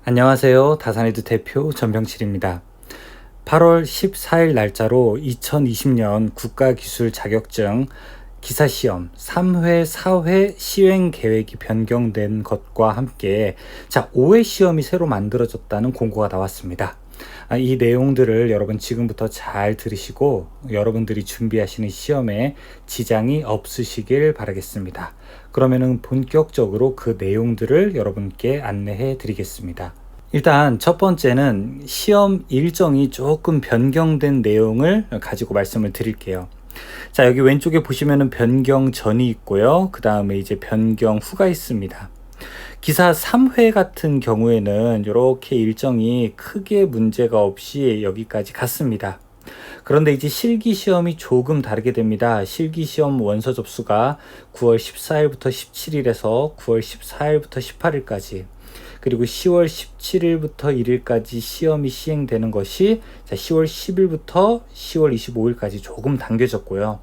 안녕하세요. 다산에드 대표 전병칠입니다. 8월 14일 날짜로 2020년 국가기술 자격증 기사시험 3회, 4회 시행 계획이 변경된 것과 함께 5회 시험이 새로 만들어졌다는 공고가 나왔습니다. 이 내용들을 여러분 지금부터 잘 들으시고 여러분들이 준비하시는 시험에 지장이 없으시길 바라겠습니다. 그러면은 본격적으로 그 내용들을 여러분께 안내해 드리겠습니다. 일단 첫 번째는 시험 일정이 조금 변경된 내용을 가지고 말씀을 드릴게요. 여기 왼쪽에 보시면은 변경 전이 있고요. 그 다음에 이제 변경 후가 있습니다. 기사 3회 같은 경우에는 이렇게 일정이 크게 문제가 없이 여기까지 갔습니다. 그런데 이제 실기시험이 조금 다르게 됩니다. 실기시험 원서 접수가 9월 14일부터 17일에서 9월 14일부터 18일까지, 그리고 10월 17일부터 1일까지 시험이 시행되는 것이 10월 10일부터 10월 25일까지 조금 당겨졌고요.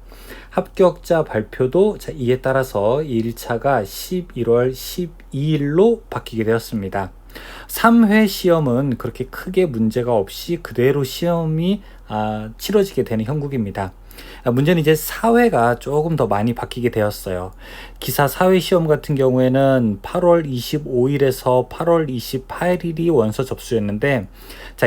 합격자 발표도 이에 따라서 1차가 11월 12일로 바뀌게 되었습니다. 3회 시험은 그렇게 크게 문제가 없이 그대로 시험이 치러지게 되는 형국입니다. 문제는 이제 4회가 조금 더 많이 바뀌게 되었어요. 기사 4회 시험 같은 경우에는 8월 25일에서 8월 28일이 원서 접수였는데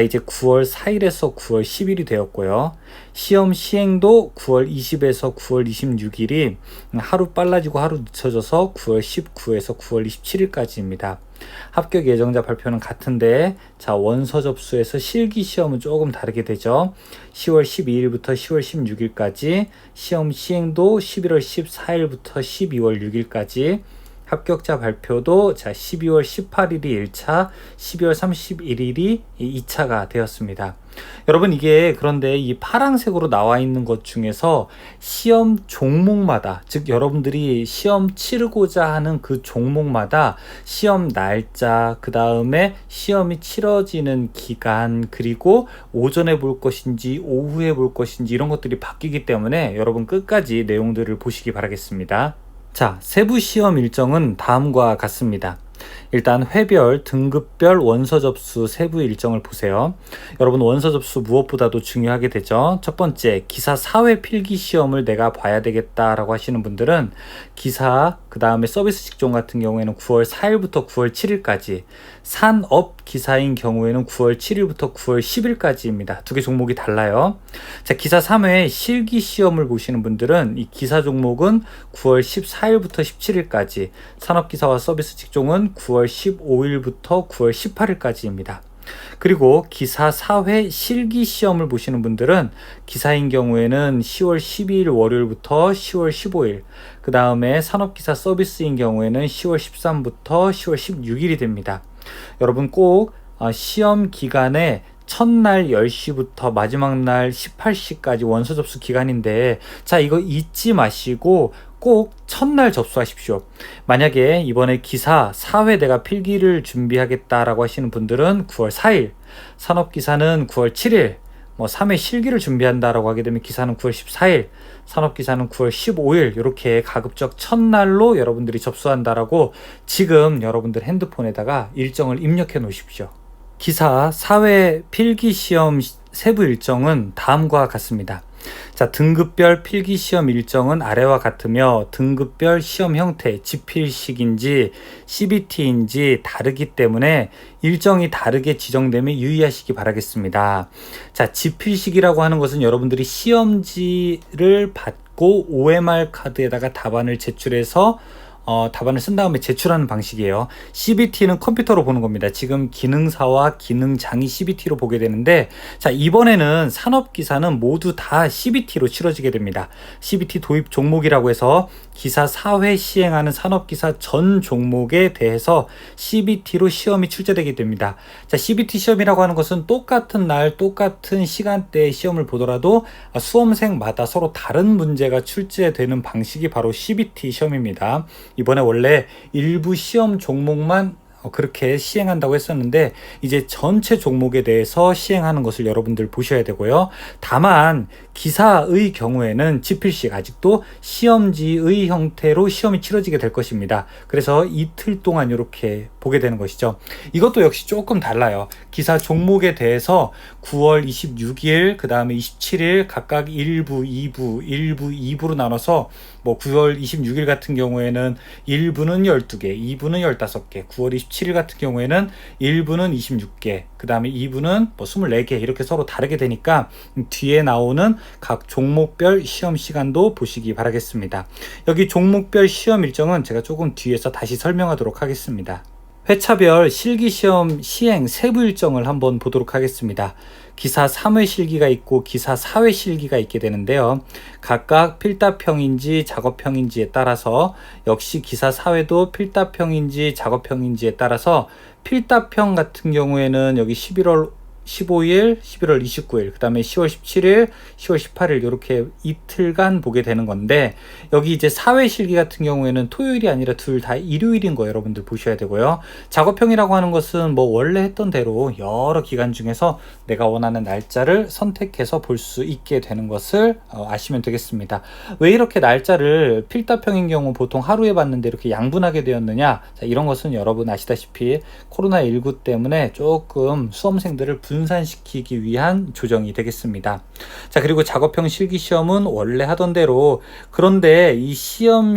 이제 9월 4일에서 9월 10일이 되었고요. 시험 시행도 9월 20에서 9월 26일이 하루 빨라지고 하루 늦춰져서 9월 19에서 9월 27일까지입니다. 합격 예정자 발표는 같은데 원서 접수에서 실기 시험은 조금 다르게 되죠. 10월 12일부터 10월 16일까지, 시험 시행도 11월 14일부터 12월 6일까지, 합격자 발표도 12월 18일이 1차, 12월 31일이 2차가 되었습니다. 여러분, 이게 그런데 이 파란색으로 나와 있는 것 중에서 시험 종목마다, 즉 여러분들이 시험 치르고자 하는 그 종목마다 시험 날짜, 그 다음에 시험이 치러지는 기간, 그리고 오전에 볼 것인지 오후에 볼 것인지 이런 것들이 바뀌기 때문에 여러분 끝까지 내용들을 보시기 바라겠습니다. 세부 시험 일정은 다음과 같습니다. 일단 회별, 등급별 원서 접수 세부 일정을 보세요. 여러분, 원서 접수 무엇보다도 중요하게 되죠. 첫 번째, 기사 4회 필기 시험을 내가 봐야 되겠다라고 하시는 분들은 기사, 그 다음에 서비스 직종 같은 경우에는 9월 4일부터 9월 7일까지, 산업 기사인 경우에는 9월 7일부터 9월 10일까지입니다. 두 개 종목이 달라요. 기사 3회 실기 시험을 보시는 분들은 이 기사 종목은 9월 14일부터 17일까지, 산업기사와 서비스 직종은 9월 15일부터 9월 18일까지입니다. 그리고 기사 4회 실기 시험을 보시는 분들은 기사인 경우에는 10월 12일 월요일부터 10월 15일, 그 다음에 산업기사 서비스인 경우에는 10월 13일부터 10월 16일이 됩니다. 여러분 꼭 시험 기간에 첫날 10시부터 마지막 날 18시까지 원서 접수 기간인데 이거 잊지 마시고 꼭 첫날 접수하십시오. 만약에 이번에 기사 4회 내가 필기를 준비하겠다라고 하시는 분들은 9월 4일, 산업기사는 9월 7일, 3회 실기를 준비한다라고 하게 되면 기사는 9월 14일, 산업기사는 9월 15일, 이렇게 가급적 첫날로 여러분들이 접수한다라고 지금 여러분들 핸드폰에다가 일정을 입력해 놓으십시오. 기사 4회 필기시험 세부 일정은 다음과 같습니다. 등급별 필기시험 일정은 아래와 같으며 등급별 시험 형태, 지필식인지 CBT인지 다르기 때문에 일정이 다르게 지정되면 유의하시기 바라겠습니다. 지필식이라고 하는 것은 여러분들이 시험지를 받고 OMR 카드에다가 답안을 제출해서 답안을 쓴 다음에 제출하는 방식이에요. CBT는 컴퓨터로 보는 겁니다. 지금 기능사와 기능장이 CBT로 보게 되는데 이번에는 산업기사는 모두 다 CBT로 치러지게 됩니다. CBT 도입 종목이라고 해서 기사 4회 시행하는 산업기사 전 종목에 대해서 CBT로 시험이 출제되게 됩니다. CBT 시험이라고 하는 것은 똑같은 날 똑같은 시간대에 시험을 보더라도 수험생마다 서로 다른 문제가 출제되는 방식이 바로 CBT 시험입니다. 이번에 원래 일부 시험 종목만 그렇게 시행한다고 했었는데 이제 전체 종목에 대해서 시행하는 것을 여러분들 보셔야 되고요. 다만 기사의 경우에는 지필식 아직도 시험지의 형태로 시험이 치러지게 될 것입니다. 그래서 이틀 동안 이렇게 보게 되는 것이죠. 이것도 역시 조금 달라요. 기사 종목에 대해서 9월 26일, 그 다음에 27일 각각 1부, 2부, 1부, 2부로 나눠서 9월 26일 같은 경우에는 1부는 12개, 2부는 15개, 9월 27일 같은 경우에는 1부는 26개, 그 다음에 2부는 24개 이렇게 서로 다르게 되니까 뒤에 나오는 각 종목별 시험 시간도 보시기 바라겠습니다. 여기 종목별 시험 일정은 제가 조금 뒤에서 다시 설명하도록 하겠습니다. 회차별 실기시험 시행 세부 일정을 한번 보도록 하겠습니다. 기사 3회 실기가 있고 기사 4회 실기가 있게 되는데요. 각각 필답형인지 작업형인지에 따라서 역시 기사 4회도 필답형인지 작업형인지에 따라서 필답형 같은 경우에는 여기 11월 15일, 11월 29일, 그 다음에 10월 17일, 10월 18일 이렇게 이틀간 보게 되는 건데 여기 이제 4회 실기 같은 경우에는 토요일이 아니라 둘 다 일요일인 거 여러분들 보셔야 되고요. 작업형이라고 하는 것은 원래 했던 대로 여러 기간 중에서 내가 원하는 날짜를 선택해서 볼 수 있게 되는 것을 아시면 되겠습니다. 왜 이렇게 날짜를 필답형인 경우 보통 하루에 봤는데 이렇게 양분하게 되었느냐? 자, 이런 것은 여러분 아시다시피 코로나19 때문에 조금 수험생들을 분산시키기 위한 조정이 되겠습니다. 자, 그리고 작업형 실기시험은 원래 하던 대로, 그런데 이 시험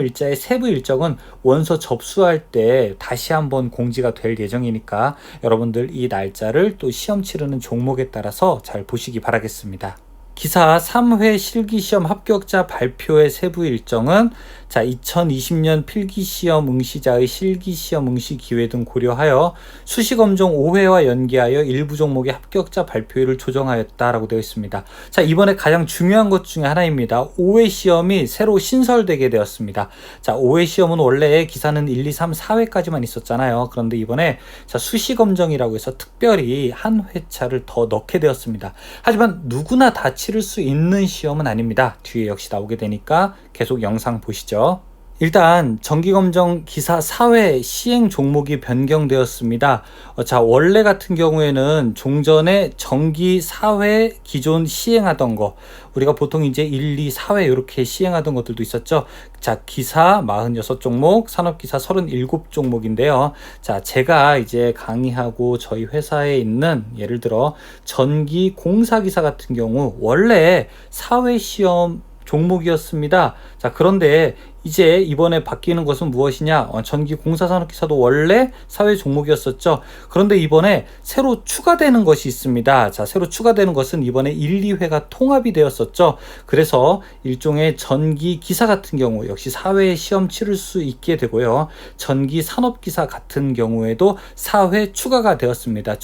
일자의 세부 일정은 원서 접수할 때 다시 한번 공지가 될 예정이니까 여러분들 이 날짜를 또 시험 치르는 종목에 따라서 잘 보시기 바라겠습니다. 기사 3회 실기시험 합격자 발표의 세부 일정은 2020년 필기시험 응시자의 실기시험 응시 기회 등 고려하여 수시검정 5회와 연계하여 일부 종목의 합격자 발표일을 조정하였다라고 되어 있습니다. 자, 이번에 가장 중요한 것 중에 하나입니다. 5회 시험이 새로 신설되게 되었습니다. 자, 5회 시험은 원래 기사는 1, 2, 3, 4회까지만 있었잖아요. 그런데 이번에 수시검정이라고 해서 특별히 한 회차를 더 넣게 되었습니다. 하지만 누구나 다 치를 수 있는 시험은 아닙니다. 뒤에 역시 나오게 되니까 계속 영상 보시죠. 일단 정기검정 기사 4회 시행 종목이 변경되었습니다. 자, 원래 같은 경우에는 종전에 정기 4회 기존 시행하던 거, 우리가 보통 이제 1, 2, 4회 이렇게 시행하던 것들도 있었죠. 자, 기사 46종목, 산업기사 37종목인데요. 자, 제가 이제 강의하고 저희 회사에 있는 예를 들어 전기 공사기사 같은 경우 원래 4회 시험 종목이었습니다. 자, 그런데 이제 이번에 바뀌는 것은 무엇이냐? 전기 공사산업기사도 원래 사회 종목이었었죠. 그런데 이번에 새로 추가되는 것이 있습니다. 자, 새로 추가되는 것은 이번에 1, 2회가 통합이 되었었죠. 그래서 일종의 전기 기사 같은 경우 역시 사회 시험 치를 수 있게 되고요. 전기 산업기사 같은 경우에도 4회 추가가 되었습니다.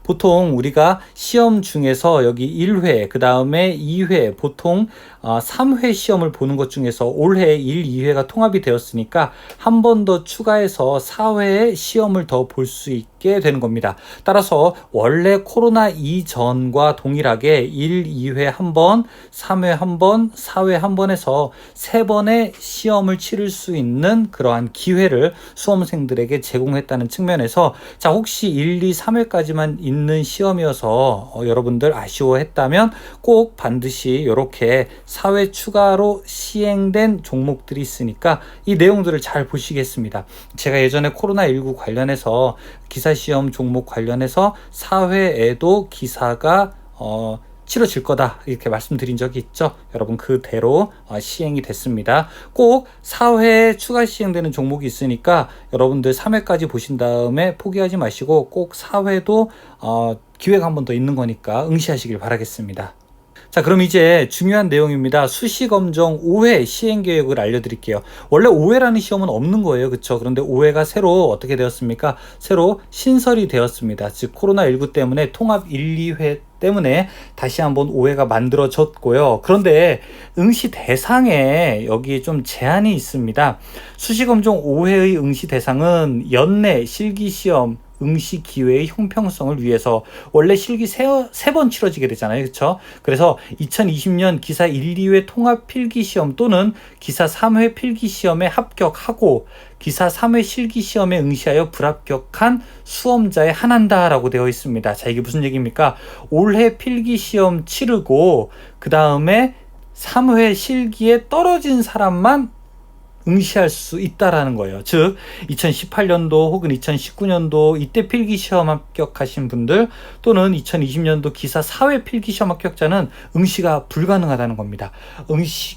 보통 우리가 시험 중에서 여기 1회, 그 다음에 2회, 보통 3회 시험을 보는 것 중에서 올해 1, 2회가 통합이 되었으니까 한 번 더 추가해서 4회의 시험을 더 볼 수 있게 되는 겁니다. 따라서 원래 코로나 이전과 동일하게 1, 2회 한 번, 3회 한 번, 4회 한 번 해서 3번의 시험을 치를 수 있는 그러한 기회를 수험생들에게 제공했다는 측면에서 자, 혹시 1, 2, 3회까지만 있는 시험이어서 여러분들 아쉬워했다면 꼭 반드시 이렇게 4회 추가로 시행된 종목들이 있으니까 이 내용들을 잘 보시겠습니다. 제가 예전에 코로나19 관련해서 기사시험 종목 관련해서 4회에도 기사가 치러질 거다 이렇게 말씀드린 적이 있죠. 여러분 그대로 시행이 됐습니다. 꼭 4회 추가 시행되는 종목이 있으니까 여러분들 3회까지 보신 다음에 포기하지 마시고 꼭 4회도 기회가 한 번 더 있는 거니까 응시하시길 바라겠습니다. 자, 그럼 이제 중요한 내용입니다. 수시검정 5회 시행계획을 알려드릴게요. 원래 5회라는 시험은 없는 거예요. 그쵸? 그런데 5회가 새로 어떻게 되었습니까? 새로 신설이 되었습니다. 즉 코로나19 때문에 통합 1, 2회 때문에 다시 한번 5회가 만들어졌고요. 그런데 응시 대상에 여기 좀 제한이 있습니다. 수시검정 5회의 응시 대상은 연내 실기시험 응시 기회의 형평성을 위해서 원래 실기 세 번 치러지게 되잖아요. 그렇죠? 그래서 2020년 기사 1, 2회 통합 필기시험 또는 기사 3회 필기시험에 합격하고 기사 3회 실기시험에 응시하여 불합격한 수험자에 한한다라고 되어 있습니다. 자, 이게 무슨 얘기입니까? 올해 필기시험 치르고 그 다음에 3회 실기에 떨어진 사람만 응시할 수 있다라는 거예요. 즉 2018년도 혹은 2019년도 이때 필기시험 합격하신 분들 또는 2020년도 기사 4회 필기시험 합격자는 응시가 불가능하다는 겁니다.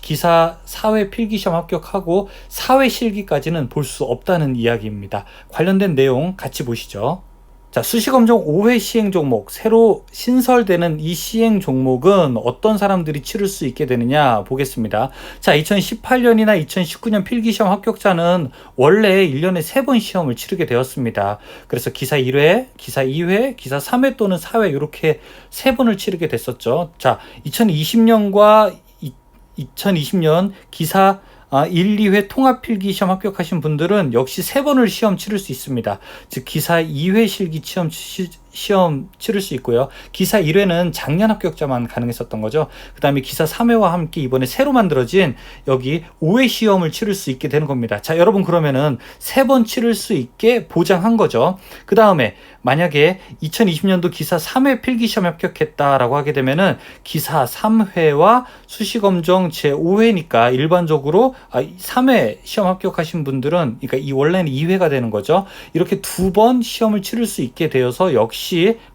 기사 4회 필기시험 합격하고 4회 실기까지는 볼 수 없다는 이야기입니다. 관련된 내용 같이 보시죠. 자, 수시검정 5회 시행 종목, 새로 신설되는 이 시행 종목은 어떤 사람들이 치를 수 있게 되느냐 보겠습니다. 자, 2018년이나 2019년 필기시험 합격자는 원래 1년에 3번 시험을 치르게 되었습니다. 그래서 기사 1회, 기사 2회, 기사 3회 또는 4회 이렇게 3번을 치르게 됐었죠. 자, 2020년과 2020년 기사 1, 2회 통합필기시험 합격하신 분들은 역시 3번을 시험 치를 수 있습니다. 즉 기사 2회 실기 시험 치를 수 있고요. 기사 1회는 작년 합격자만 가능했었던 거죠. 그 다음에 기사 3회와 함께 이번에 새로 만들어진 여기 5회 시험을 치를 수 있게 되는 겁니다. 자, 여러분 그러면은 3번 치를 수 있게 보장한 거죠. 그 다음에 만약에 2020년도 기사 3회 필기시험 합격했다라고 하게 되면은 기사 3회와 수시검정 제5회니까 일반적으로 3회 시험 합격하신 분들은 그러니까 이 원래는 2회가 되는 거죠. 이렇게 2번 시험을 치를 수 있게 되어서 역시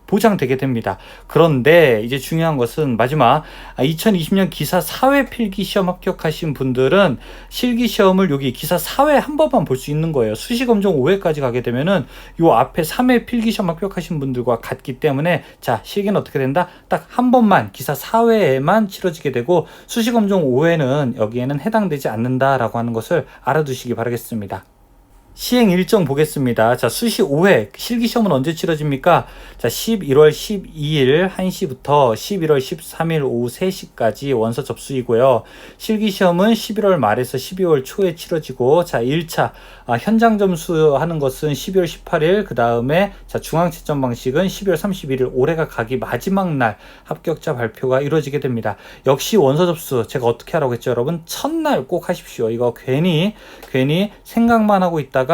보장되게 됩니다. 그런데 이제 중요한 것은 마지막 2020년 기사 4회 필기시험 합격하신 분들은 실기시험을 여기 기사 4회 한 번만 볼 수 있는 거예요. 수시검정 5회까지 가게 되면은 요 앞에 3회 필기시험 합격하신 분들과 같기 때문에 자, 실기는 어떻게 된다? 딱 한 번만 기사 4회에만 치러지게 되고 수시검정 5회는 여기에는 해당되지 않는다라고 하는 것을 알아두시기 바라겠습니다. 시행 일정 보겠습니다. 자, 수시 5회 실기시험은 언제 치러집니까? 자, 11월 12일 1시부터 11월 13일 오후 3시까지 원서 접수이고요. 실기시험은 11월 말에서 12월 초에 치러지고, 자, 1차 현장 점수하는 것은 12월 18일, 그 다음에 자, 중앙 채점 방식은 12월 31일 올해가 가기 마지막 날 합격자 발표가 이루어지게 됩니다. 역시 원서 접수 제가 어떻게 하라고 했죠, 여러분? 첫날 꼭 하십시오. 이거 괜히 생각만 하고 있다가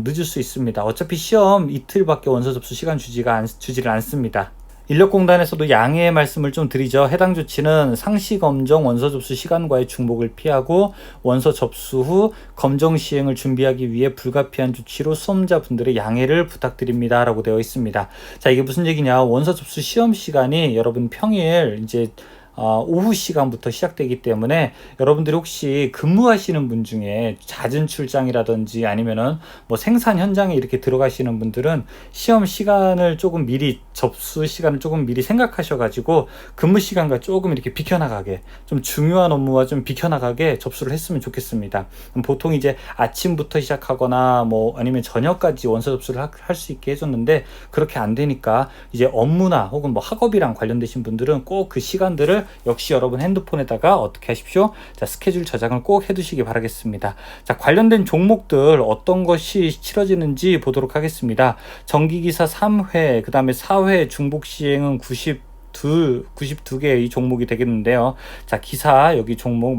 늦을 수 있습니다. 어차피 시험 이틀밖에 원서 접수 시간 주지를 않습니다. 인력공단에서도 양해의 말씀을 좀 드리죠. 해당 조치는 상시 검정 원서 접수 시간과의 중복을 피하고 원서 접수 후 검정 시행을 준비하기 위해 불가피한 조치로 수험자분들의 양해를 부탁드립니다. 라고 되어 있습니다. 자, 이게 무슨 얘기냐? 원서 접수 시험 시간이 여러분 평일 이제 오후 시간부터 시작되기 때문에 여러분들이 혹시 근무하시는 분 중에 잦은 출장이라든지 아니면은 뭐 생산 현장에 이렇게 들어가시는 분들은 시험 시간을 조금 미리 접수 시간을 조금 미리 생각하셔가지고 근무 시간과 조금 이렇게 비켜나가게 좀 중요한 업무와 좀 비켜나가게 접수를 했으면 좋겠습니다. 보통 이제 아침부터 시작하거나 뭐 아니면 저녁까지 원서 접수를 할 수 있게 해줬는데 그렇게 안 되니까 이제 업무나 혹은 뭐 학업이랑 관련되신 분들은 꼭 그 시간들을 역시 여러분 핸드폰에다가 어떻게 하십시오? 자, 스케줄 저장을 꼭 해두시기 바라겠습니다. 자, 관련된 종목들 어떤 것이 치러지는지 보도록 하겠습니다. 정기기사 3회, 그 다음에 4회 중복 시행은 92개의 종목이 되겠는데요. 자, 기사 여기 종목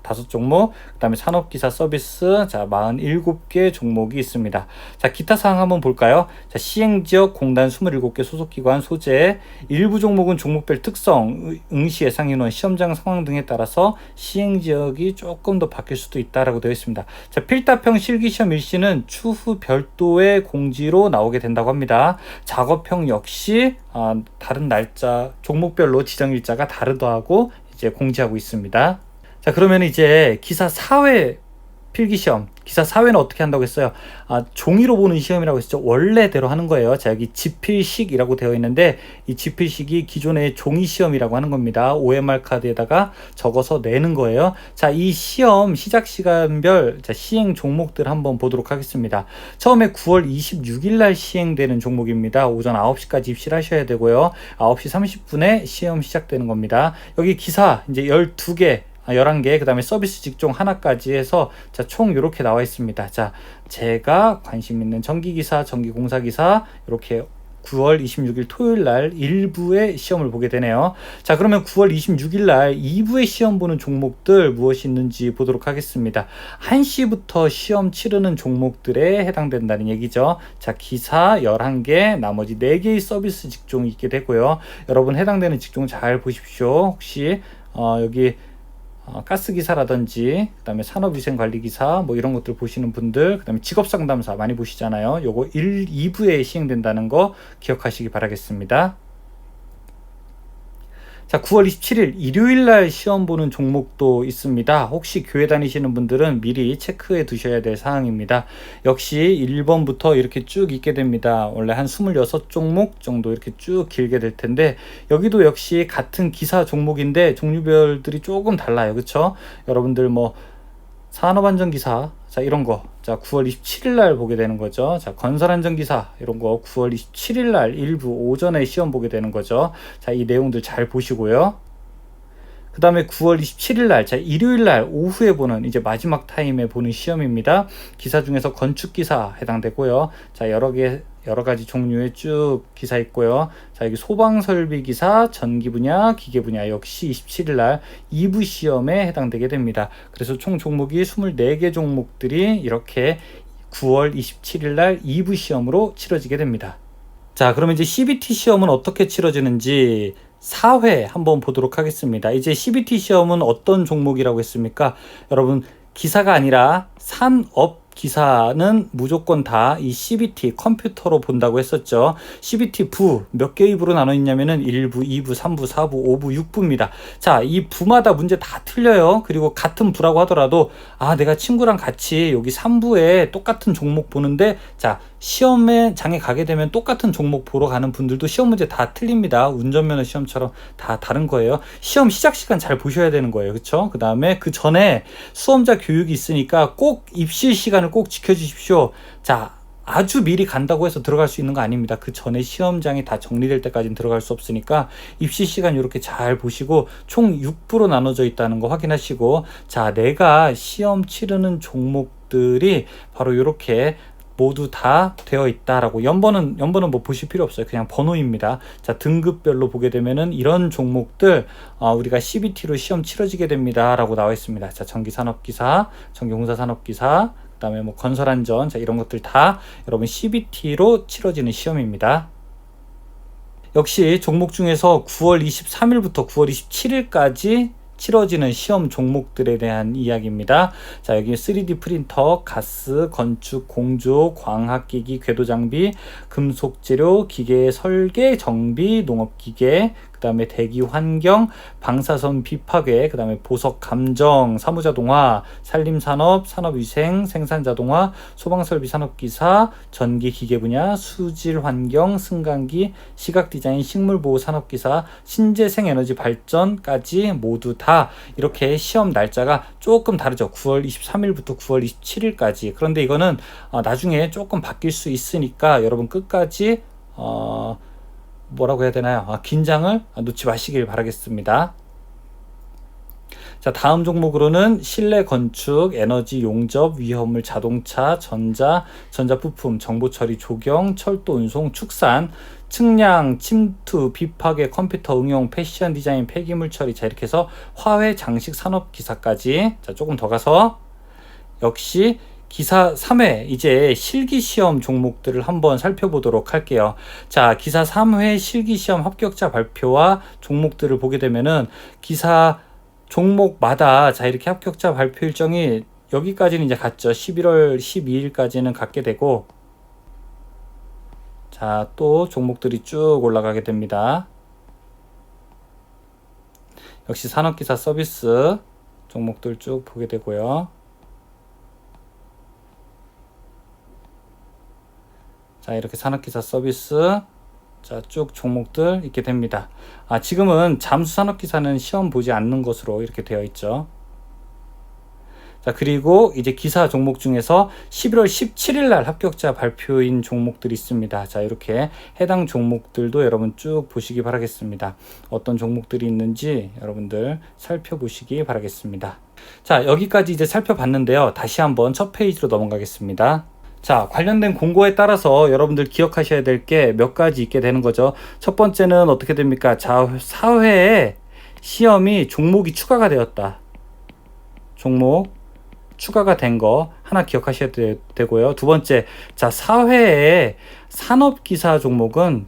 5종목, 그 다음에 산업기사 서비스, 자, 47개 종목이 있습니다. 자, 기타 사항 한번 볼까요? 자, 시행지역 공단 27개 소속기관 소재, 일부 종목은 종목별 특성, 응시 예상 인원, 시험장 상황 등에 따라서 시행지역이 조금 더 바뀔 수도 있다라고 되어 있습니다. 자, 필답형 실기시험 일시는 추후 별도의 공지로 나오게 된다고 합니다. 작업형 역시 다른 날짜, 종목별로 지정 일자가 다르다고 이제 공지하고 있습니다. 자, 그러면 이제 기사 4회 필기시험, 기사 4회는 어떻게 한다고 했어요? 종이로 보는 시험이라고 했죠. 원래대로 하는 거예요. 자, 여기 지필식이라고 되어 있는데 이 지필식이 기존의 종이 시험이라고 하는 겁니다. OMR 카드에다가 적어서 내는 거예요. 자, 이 시험 시작 시간별 시행 종목들 한번 보도록 하겠습니다. 처음에 9월 26일 날 시행되는 종목입니다. 오전 9시까지 입시를 하셔야 되고요. 9시 30분에 시험 시작되는 겁니다. 여기 기사 이제 12개 11개, 그 다음에 서비스 직종 하나까지 해서 자, 총 이렇게 나와 있습니다. 자, 제가 관심 있는 전기기사, 전기공사기사 이렇게 9월 26일 토요일 날 1부에 시험을 보게 되네요. 자, 그러면 9월 26일 날 2부에 시험 보는 종목들 무엇이 있는지 보도록 하겠습니다. 1시부터 시험 치르는 종목들에 해당된다는 얘기죠. 자, 기사 11개, 나머지 4개의 서비스 직종이 있게 되고요. 여러분 해당되는 직종 잘 보십시오. 혹시 여기 가스기사라든지, 그 다음에 산업위생관리기사, 뭐 이런 것들 보시는 분들, 그 다음에 직업상담사 많이 보시잖아요. 요거 1, 2부에 시행된다는 거 기억하시기 바라겠습니다. 자, 9월 27일 일요일 날 시험 보는 종목도 있습니다. 혹시 교회 다니시는 분들은 미리 체크해 두셔야 될 사항입니다. 역시 1번부터 이렇게 쭉 있게 됩니다. 원래 한 26종목 정도 이렇게 쭉 길게 될 텐데, 여기도 역시 같은 기사 종목인데 종류별들이 조금 달라요. 그쵸? 여러분들 뭐 산업안전기사, 자, 이런 거, 자, 9월 27일 날 보게 되는 거죠. 자, 건설안전기사, 이런 거 9월 27일 날 일부 오전에 시험 보게 되는 거죠. 자, 이 내용들 잘 보시고요. 그 다음에 9월 27일 날, 자, 일요일 날 오후에 보는 이제 마지막 타임에 보는 시험입니다. 기사 중에서 건축기사 해당되고요. 자, 여러 가지 종류의 쭉 기사 있고요. 자, 여기 소방설비기사, 전기분야, 기계분야 역시 27일 날 2부 시험에 해당되게 됩니다. 그래서 총 종목이 24개 종목들이 이렇게 9월 27일 날 2부 시험으로 치러지게 됩니다. 자, 그러면 이제 CBT 시험은 어떻게 치러지는지 4회 한번 보도록 하겠습니다. 이제 CBT 시험은 어떤 종목이라고 했습니까? 여러분, 기사가 아니라 산업 기사는 무조건 다 이 CBT 컴퓨터로 본다고 했었죠. CBT 부 몇 개의 부로 나눠 있냐면은 1부, 2부, 3부, 4부, 5부, 6부입니다. 자, 이 부마다 문제 다 틀려요. 그리고 같은 부라고 하더라도 내가 친구랑 같이 여기 3부에 똑같은 종목 보는데, 자, 시험에 장에 가게 되면 똑같은 종목 보러 가는 분들도 시험 문제 다 틀립니다. 운전면허 시험처럼 다 다른 거예요. 시험 시작 시간 잘 보셔야 되는 거예요. 그쵸? 그 다음에 그 전에 수험자 교육이 있으니까 꼭 입실 시간을 꼭 지켜주십시오. 자, 아주 미리 간다고 해서 들어갈 수 있는 거 아닙니다. 그 전에 시험장이 다 정리될 때까지는 들어갈 수 없으니까 입시 시간 이렇게 잘 보시고 총 6부로 나눠져 있다는 거 확인하시고, 자, 내가 시험 치르는 종목들이 바로 이렇게 모두 다 되어 있다라고, 연번은 뭐 보실 필요 없어요. 그냥 번호입니다. 자, 등급별로 보게 되면은 이런 종목들 우리가 CBT로 시험 치러지게 됩니다 라고 나와 있습니다. 자, 전기산업기사, 전기공사산업기사, 그 다음에 뭐 건설안전, 자, 이런 것들 다 여러분 CBT로 치러지는 시험입니다. 역시 종목 중에서 9월 23일부터 9월 27일까지 치러지는 시험 종목들에 대한 이야기입니다. 자, 여기 3D 프린터, 가스, 건축, 공조, 광학기기, 궤도장비, 금속재료, 기계 설계, 정비, 농업기계, 그 다음에 대기 환경, 방사선 비파괴, 그 다음에 보석 감정, 사무자동화, 산림산업, 산업위생, 생산자동화, 소방설비 산업기사, 전기기계 분야, 수질환경, 승강기, 시각디자인, 식물보호 산업기사, 신재생에너지 발전까지 모두 다 이렇게 시험 날짜가 조금 다르죠. 9월 23일부터 9월 27일까지. 그런데 이거는 나중에 조금 바뀔 수 있으니까 여러분 끝까지 뭐라고 해야 되나요? 긴장을 놓지 마시길 바라겠습니다. 자, 다음 종목으로는 실내 건축, 에너지 용접, 위험물 자동차, 전자부품, 정보처리 조경, 철도 운송, 축산, 측량, 침투, 비파괴, 컴퓨터 응용, 패션 디자인, 폐기물 처리, 자, 이렇게 해서 화훼, 장식, 산업 기사까지. 자, 조금 더 가서 역시 기사 3회 이제 실기시험 종목들을 한번 살펴보도록 할게요. 자, 기사 3회 실기시험 합격자 발표와 종목들을 보게 되면은 기사 종목마다 자, 이렇게 합격자 발표 일정이 여기까지는 이제 갔죠. 11월 12일까지는 갖게 되고, 자, 또 종목들이 쭉 올라가게 됩니다. 역시 산업기사 서비스 종목들 쭉 보게 되고요. 자, 이렇게 산업기사 서비스, 자, 쭉 종목들 있게 됩니다. 지금은 잠수산업기사는 시험 보지 않는 것으로 이렇게 되어 있죠. 자, 그리고 이제 기사 종목 중에서 11월 17일 날 합격자 발표인 종목들이 있습니다. 자, 이렇게 해당 종목들도 여러분 쭉 보시기 바라겠습니다. 어떤 종목들이 있는지 여러분들 살펴보시기 바라겠습니다. 자, 여기까지 이제 살펴봤는데요. 다시 한번 첫 페이지로 넘어가겠습니다. 자, 관련된 공고에 따라서 여러분들 기억하셔야 될 게 몇 가지 있게 되는 거죠. 첫 번째는 어떻게 됩니까? 자, 4회에 시험이 종목이 추가가 되었다. 종목 추가가 된 거 하나 기억하셔야 되고요. 두 번째, 자, 4회에 산업기사 종목은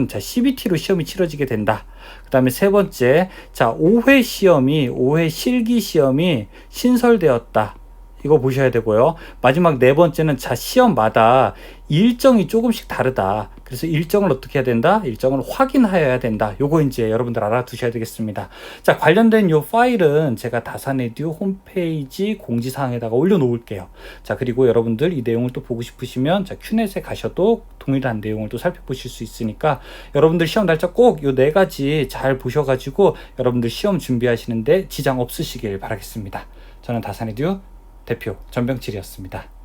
자, CBT로 시험이 치러지게 된다. 그 다음에 세 번째, 자, 5회 실기 시험이 신설되었다. 이거 보셔야 되고요. 마지막 네 번째는 자, 시험마다 일정이 조금씩 다르다. 그래서 일정을 어떻게 해야 된다? 일정을 확인하여야 된다. 요거 이제 여러분들 알아두셔야 되겠습니다. 자, 관련된 요 파일은 제가 다산에듀 홈페이지 공지사항에다가 올려놓을게요. 자, 그리고 여러분들 이 내용을 또 보고 싶으시면 자, 큐넷에 가셔도 동일한 내용을 또 살펴보실 수 있으니까 여러분들 시험 날짜 꼭 요 네 가지 잘 보셔가지고 여러분들 시험 준비하시는데 지장 없으시길 바라겠습니다. 저는 다산에듀 대표 전병칠이었습니다.